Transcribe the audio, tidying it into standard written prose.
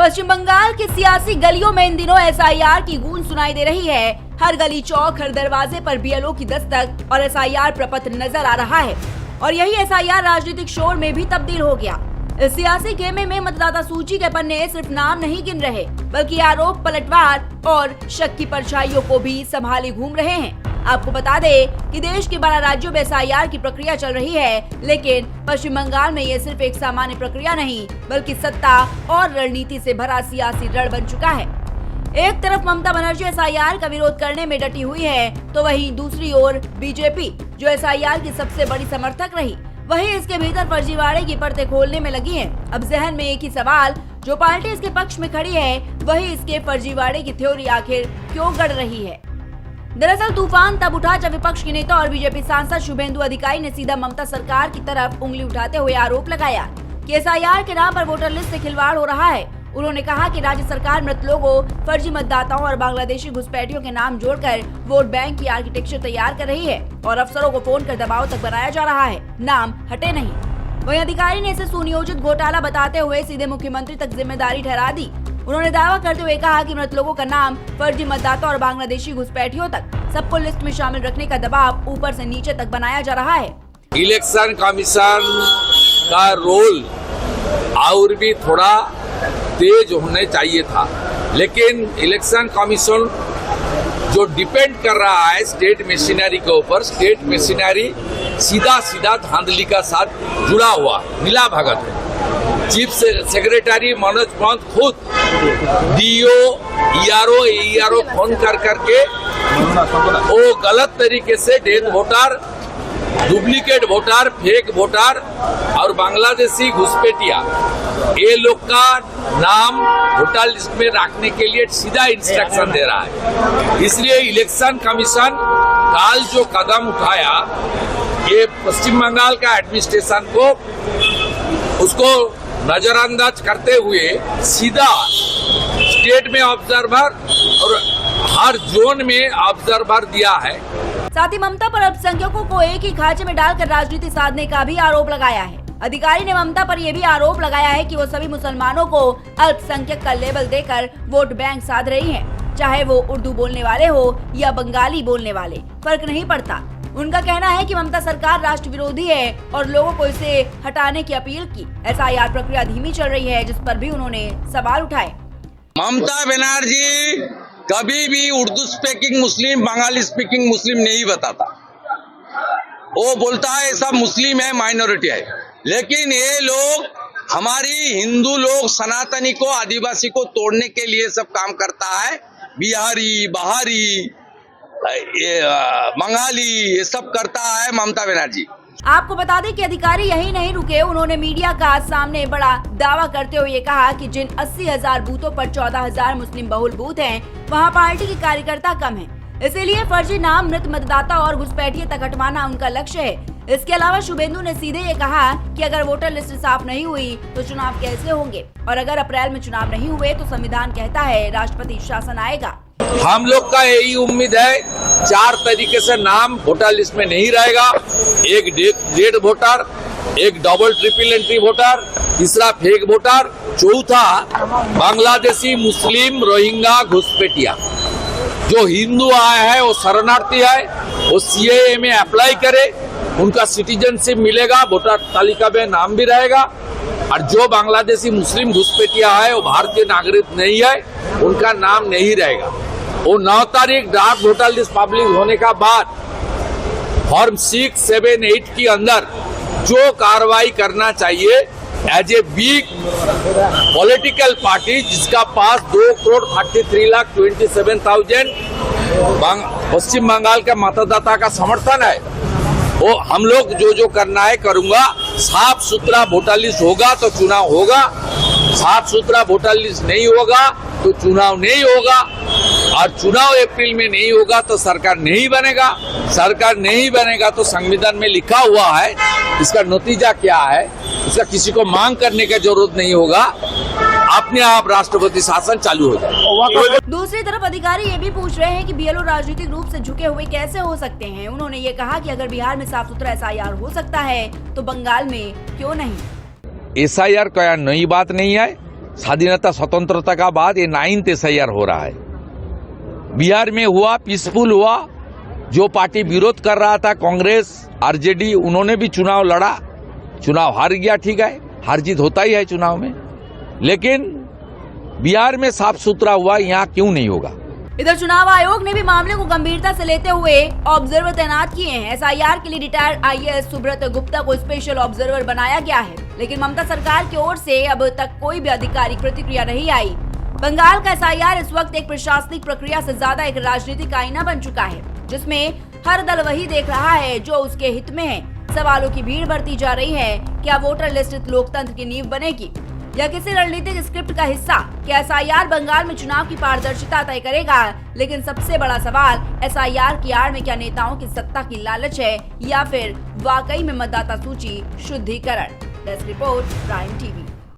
पश्चिम बंगाल के सियासी गलियों में इन दिनों एसआईआर की गूंज सुनाई दे रही है। हर गली चौक, हर दरवाजे पर बीएलओ की दस्तक और एसआईआर प्रपत्र नजर आ रहा है। और यही एसआईआर राजनीतिक शोर में भी तब्दील हो गया। इस सियासी खेमे में मतदाता सूची के पन्ने सिर्फ नाम नहीं गिन रहे, बल्कि आरोप, पलटवार और शक की परछाइयों को भी संभाले घूम रहे हैं। आपको बता दें कि देश के 12 राज्यों में एसआईआर की प्रक्रिया चल रही है, लेकिन पश्चिम बंगाल में ये सिर्फ एक सामान्य प्रक्रिया नहीं, बल्कि सत्ता और रणनीति से भरा सियासी रण बन चुका है। एक तरफ ममता बनर्जी एसआईआर का विरोध करने में डटी हुई है, तो वहीं दूसरी ओर बीजेपी, जो एसआईआर की सबसे बड़ी समर्थक रही, वही इसके भीतर फर्जीवाड़े की परतें खोलने में लगी है। अब जहन में एक ही सवाल, जो पार्टी इसके पक्ष में खड़ी है, वही इसके फर्जीवाड़े की थ्योरी आखिर क्यों गढ़ रही है। दरअसल तूफान तब उठा जब विपक्ष के नेता और बीजेपी सांसद शुभेंदु अधिकारी ने सीधा ममता सरकार की तरफ उंगली उठाते हुए आरोप लगाया कि एसआईआर के नाम पर वोटर लिस्ट से खिलवाड़ हो रहा है। उन्होंने कहा कि राज्य सरकार मृत लोगों, फर्जी मतदाताओं और बांग्लादेशी घुसपैठियों के नाम जोड़कर वोट बैंक की आर्किटेक्चर तैयार कर रही है और अफसरों को फोन कर दबाव तक बनाया जा रहा है, नाम हटे नहीं। वहीं अधिकारी ने इसे सुनियोजित घोटाला बताते हुए सीधे मुख्यमंत्री तक जिम्मेदारी ठहरा दी। उन्होंने दावा करते हुए कहा कि मृत लोगों का नाम, फर्जी मतदाता और बांग्लादेशी घुसपैठियों तक सबको लिस्ट में शामिल रखने का दबाव ऊपर से नीचे तक बनाया जा रहा है। इलेक्शन कमीशन का रोल और भी थोड़ा तेज होने चाहिए था, लेकिन इलेक्शन कमीशन जो डिपेंड कर रहा है स्टेट मशीनरी के ऊपर, स्टेट मशीनरी सीधा धांधली का साथ जुड़ा हुआ मिला भगत है। चीफ सेक्रेटरी मनोज पंत खुद डीओ, ईआरओ फोन करके वो गलत तरीके से death voter, duplicate voter, fake voter और बांग्लादेशी घुसपैठिया, ये लोग का नाम वोटर लिस्ट में रखने के लिए सीधा इंस्ट्रक्शन दे रहा है। इसलिए इलेक्शन कमीशन काल जो कदम उठाया, ये पश्चिम बंगाल का एडमिनिस्ट्रेशन को उसको नजरअंदाज करते हुए सीधा स्टेट में ऑब्जर्वर और हर जोन में ऑब्जर्वर दिया है। साथ ही ममता पर अल्पसंख्यकों को एक ही खांचे में डालकर राजनीति साधने का भी आरोप लगाया है। अधिकारी ने ममता पर यह भी आरोप लगाया है कि वो सभी मुसलमानों को अल्पसंख्यक का लेबल देकर वोट बैंक साध रही है। चाहे वो उर्दू बोलने वाले हो या बंगाली बोलने वाले, फर्क नहीं पड़ता। उनका कहना है कि ममता सरकार राष्ट्र विरोधी है और लोगों को इसे हटाने की अपील की। एसआईआर प्रक्रिया धीमी चल रही है, जिस पर भी उन्होंने सवाल उठाए। ममता बनर्जी कभी भी उर्दू स्पीकिंग मुस्लिम, बंगाली स्पीकिंग मुस्लिम नहीं बताता। वो बोलता है सब मुस्लिम है, माइनॉरिटी है। लेकिन ये लोग, हमारी हिंदू लोग, सनातनी को, आदिवासी को तोड़ने के लिए सब काम करता है। बिहारी, बहारी, बंगाली, ये सब करता है ममता बनर्जी। आपको बता दें कि अधिकारी यही नहीं रुके, उन्होंने मीडिया का सामने बड़ा दावा करते हुए कहा कि जिन 80,000 बूथों पर 14,000 मुस्लिम बहुल बूथ हैं, वहां पार्टी के कार्यकर्ता कम हैं। इसीलिए फर्जी नाम, मृत मतदाता और घुसपैठिए तक हटवाना उनका लक्ष्य है। इसके अलावा शुभेंदु ने सीधे ये कहा कि अगर वोटर लिस्ट साफ नहीं हुई तो चुनाव कैसे होंगे, और अगर अप्रैल में चुनाव नहीं हुए तो संविधान कहता है राष्ट्रपति शासन आएगा। हम लोग का यही उम्मीद है, 4 तरीके से नाम वोटर लिस्ट में नहीं रहेगा। एक डेड वोटर, एक डबल ट्रिपल एंट्री वोटर, तीसरा फेक वोटर, चौथा बांग्लादेशी, मुस्लिम, रोहिंग्या, घुसपैठिया। जो हिंदू आया है वो शरणार्थी है, वो सीएए में अप्लाई करे, उनका सिटीजनशिप मिलेगा, वोटर तालिका में नाम भी रहेगा। और जो बांग्लादेशी, मुस्लिम, घुसपैठिया है वो भारतीय नागरिक नहीं है, उनका नाम नहीं रहेगा। वो 9 तारीख ड्राफ्ट वोटर लिस्ट पब्लिक होने का बाद फॉर्म 6, 7, 8 के अंदर जो कार्रवाई करना चाहिए as a big political party, जिसका पास 2,33,27,000 पश्चिम बंगाल के मतदाता का समर्थन है, वो हम लोग जो करना है करूंगा। साफ सुथरा वोटर लिस्ट होगा तो चुनाव होगा, साफ सुथरा वोटर लिस्ट नहीं होगा तो चुनाव नहीं होगा, और चुनाव अप्रैल में नहीं होगा तो सरकार नहीं बनेगा। सरकार नहीं बनेगा तो संविधान में लिखा हुआ है, इसका नतीजा क्या है, इसका किसी को मांग करने की जरूरत नहीं होगा, अपने आप राष्ट्रपति शासन चालू हो जाए। दूसरी तरफ अधिकारी ये भी पूछ रहे हैं कि बीएलओ राजनीतिक रूप से झुके हुए कैसे हो सकते हैं। उन्होंने ये कहा कि अगर बिहार में साफ सुथरा एसआईआर हो सकता है तो बंगाल में क्यों नहीं। एसआईआर कोई नई बात नहीं है, स्वाधीनता स्वतंत्रता का बाद ये 9th SIR हो रहा है। बिहार में हुआ, पीसफुल हुआ। जो पार्टी विरोध कर रहा था, कांग्रेस, आरजेडी, उन्होंने भी चुनाव लड़ा, चुनाव हार गया। ठीक है, हार जीत होता ही है चुनाव में, लेकिन बिहार में साफ सुथरा हुआ, यहाँ क्यों नहीं होगा। इधर चुनाव आयोग ने भी मामले को गंभीरता से लेते हुए ऑब्जर्वर तैनात किए हैं। SIR के लिए रिटायर्ड IAS सुब्रत गुप्ता को स्पेशल ऑब्जर्वर बनाया गया है, लेकिन ममता सरकार की ओर से अब तक कोई भी आधिकारिक प्रतिक्रिया नहीं आई। बंगाल का SIR इस वक्त एक प्रशासनिक प्रक्रिया से ज्यादा एक राजनीतिक आईना बन चुका है, जिसमें हर दल वही देख रहा है जो उसके हित में है। सवालों की भीड़ बढ़ती जा रही है। क्या वोटर लिस्ट लोकतंत्र की नींव बनेगी या किसी रणनीतिक स्क्रिप्ट का हिस्सा? क्या SIR बंगाल में चुनाव की पारदर्शिता तय करेगा? लेकिन सबसे बड़ा सवाल, SIR की आड़ में क्या नेताओं की सत्ता की लालच है या फिर वाकई में मतदाता सूची शुद्धिकरण? Desk report, prime TV।